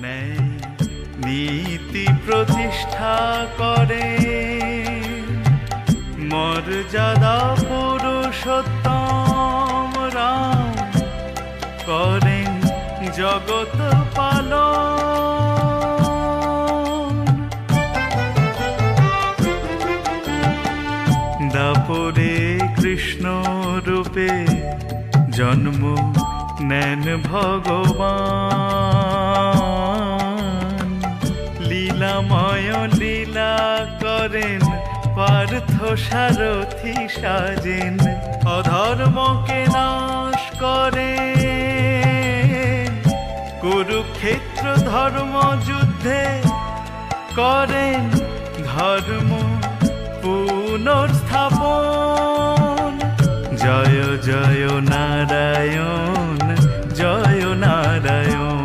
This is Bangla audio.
ন্যায় নীতি প্রতিষ্ঠা করে, মর্যাদা পুরুষোত্তম রাম করেন জগৎ পালন। দাপরে কৃষ্ণ রূপে জন্ম নেন ভগবান, লীলাময় লীলা করেন পার্থ সারথি সাজেন, অধর্মকে নাশ করে কুরুক্ষেত্র ধর্ম যুদ্ধে করেন ধর্ম পুনর্স্থাপন। জয় জয় নারায়ণ, জয় নারায়ণ।